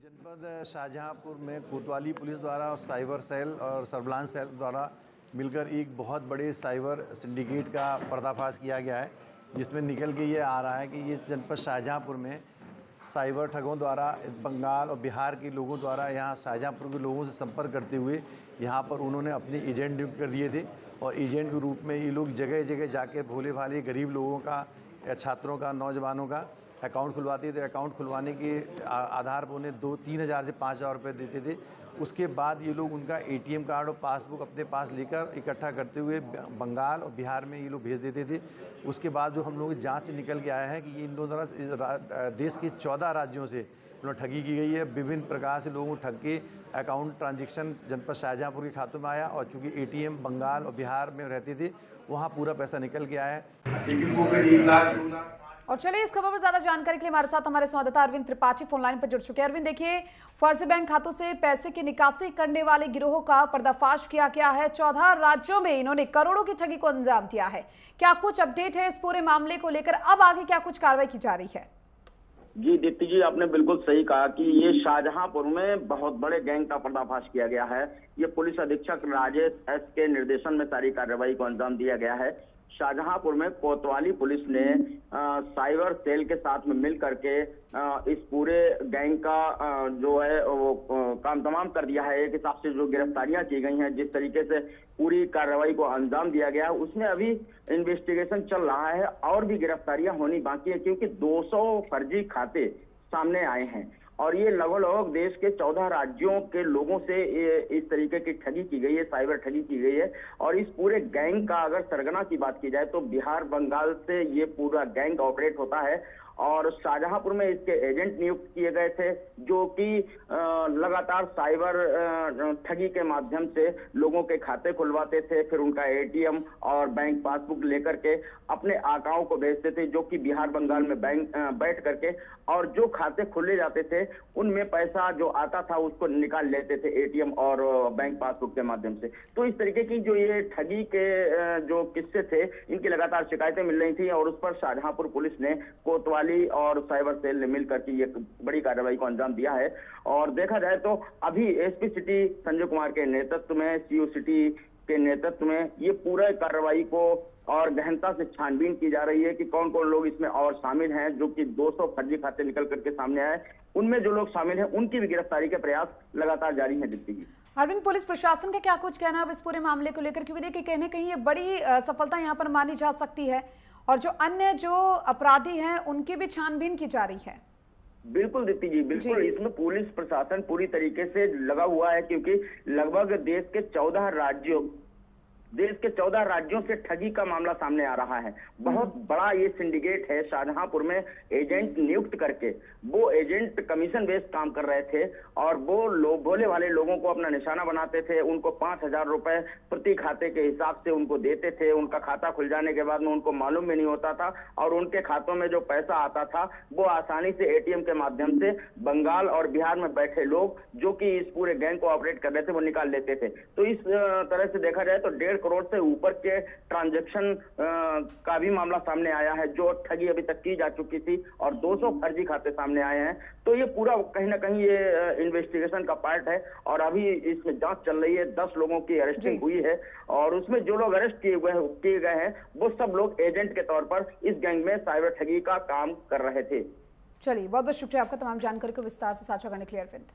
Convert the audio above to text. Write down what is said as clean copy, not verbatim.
जनपद शाहजहांपुर में कोतवाली पुलिस द्वारा और साइबर सेल और सर्विलांस सेल द्वारा मिलकर एक बहुत बड़े साइबर सिंडिकेट का पर्दाफाश किया गया है, जिसमें निकल के ये आ रहा है कि ये जनपद शाहजहांपुर में साइबर ठगों द्वारा बंगाल और बिहार के लोगों द्वारा यहाँ शाहजहांपुर के लोगों से संपर्क करते हुए यहाँ पर उन्होंने अपने एजेंट नियुक्त कर दिए थे और एजेंट के रूप में ये लोग जगह जगह जाके भोले भाले गरीब लोगों का या छात्रों का, नौजवानों का अकाउंट खुलवाते थे। अकाउंट खुलवाने के आधार पर उन्हें 2-3 हज़ार से 5 हज़ार रुपये देते थे। उसके बाद ये लोग उनका एटीएम कार्ड और पासबुक अपने पास लेकर इकट्ठा करते हुए बंगाल और बिहार में ये लोग भेज देते थे। उसके बाद जो हम लोगों की जांच से निकल के आया है कि ये इन दोनों देश के 14 राज्यों से ठगी की गई है। विभिन्न प्रकार से लोगों को ठग के अकाउंट ट्रांजैक्शन जनपद शाहजहांपुर के खातों में आया और चूँकि एटीएम बंगाल और बिहार में रहते थे, वहाँ पूरा पैसा निकल के आया है। और चलिए इस खबर पर ज्यादा जानकारी के लिए हमारे साथ हमारे संवाददाता अरविंद त्रिपाठी फोन लाइन पर जुड़ चुके हैं। अरविंद, देखिए, फर्जी बैंक खातों से पैसे की निकासी करने वाले गिरोह का पर्दाफाश किया गया है। 14 राज्यों में इन्होंने करोड़ों की ठगी को अंजाम दिया है। क्या कुछ अपडेट है इस पूरे मामले को लेकर? अब आगे क्या कुछ कार्रवाई की जा रही है? जी दीप्ति जी, आपने बिल्कुल सही कहा कि ये शाहजहांपुर में बहुत बड़े गैंग का पर्दाफाश किया गया है। ये पुलिस अधीक्षक राजेश एस के निर्देशन में सारी कार्रवाई को अंजाम दिया गया है। शाहजहांपुर में कोतवाली पुलिस ने साइबर सेल के साथ में मिल करके इस पूरे गैंग का जो है वो काम तमाम कर दिया है। एक हिसाब से जो गिरफ्तारियां की गई हैं, जिस तरीके से पूरी कार्रवाई को अंजाम दिया गया है, उसमें अभी इन्वेस्टिगेशन चल रहा है और भी गिरफ्तारियां होनी बाकी है, क्योंकि 200 फर्जी खाते सामने आए हैं और ये लगभग देश के 14 राज्यों के लोगों से इस तरीके की ठगी की गई है, साइबर ठगी की गई है। और इस पूरे गैंग का अगर सरगना की बात की जाए तो बिहार बंगाल से ये पूरा गैंग ऑपरेट होता है और शाहजहांपुर में इसके एजेंट नियुक्त किए गए थे, जो कि लगातार साइबर ठगी के माध्यम से लोगों के खाते खुलवाते थे, फिर उनका एटीएम और बैंक पासबुक लेकर के अपने आकाओं को भेजते थे, जो कि बिहार बंगाल में बैंक बैठ करके, और जो खाते खुले जाते थे उनमें पैसा जो आता था उसको निकाल लेते थे एटीएम और बैंक पासबुक के माध्यम से। तो इस तरीके की जो ये ठगी के जो किस्से थे, इनकी लगातार शिकायतें मिल रही थी और उस पर शाहजहांपुर पुलिस ने कोतवाली और साइबर सेल ने मिलकर के ये बड़ी कार्रवाई को अंजाम दिया है। और देखा जाए तो अभी एसपी सिटी संजय कुमार के नेतृत्व में, सीओ सिटी के नेतृत्व में ये पूरा कार्रवाई को और गहनता से छानबीन की जा रही है कि कौन कौन लोग इसमें और शामिल हैं। जो कि 200 फर्जी खाते निकल करके सामने आए, उनमें जो लोग शामिल हैं उनकी भी गिरफ्तारी के प्रयास लगातार जारी है। दीप्ति जी, अरविंद, पुलिस प्रशासन का क्या कुछ कहना है अब इस पूरे मामले को लेकर? क्योंकि देखिए, कहीं ना कहीं ये बड़ी सफलता यहाँ पर मानी जा सकती है और जो अन्य जो अपराधी हैं उनकी भी छानबीन की जा रही है। बिल्कुल दीप्ति जी, बिल्कुल। इसमें पुलिस प्रशासन पूरी तरीके से लगा हुआ है, क्योंकि लगभग देश के 14 राज्यों से ठगी का मामला सामने आ रहा है। बहुत बड़ा ये सिंडिकेट है। शाहजहांपुर में एजेंट नियुक्त करके वो एजेंट कमीशन बेस्ड काम कर रहे थे और वो भोले वाले लोगों को अपना निशाना बनाते थे। उनको 5,000 रुपए प्रति खाते के हिसाब से उनको देते थे। उनका खाता खुल जाने के बाद में उनको मालूम भी नहीं होता था और उनके खातों में जो पैसा आता था वो आसानी से एटीएम के माध्यम से बंगाल और बिहार में बैठे लोग, जो कि इस पूरे गैंग को ऑपरेट कर रहे थे, वो निकाल लेते थे। तो इस तरह से देखा जाए तो 1.5 करोड़ से ऊपर के ट्रांजैक्शन का भी मामला सामने आया है, जो ठगी अभी तक की जा चुकी थी, और 200 फर्जी खाते सामने आए हैं। तो ये पूरा कहीं ना कहीं ये इन्वेस्टिगेशन का पार्ट है और अभी इसमें जांच चल रही है। 10 लोगों की अरेस्टिंग हुई है और उसमें जो लोग अरेस्ट किए गए हैं वो सब लोग एजेंट के तौर पर इस गैंग में साइबर ठगी का काम कर रहे थे। चलिए, बहुत बहुत शुक्रिया आपका तमाम जानकारी को विस्तार से साझा करने के लिए अरविंद।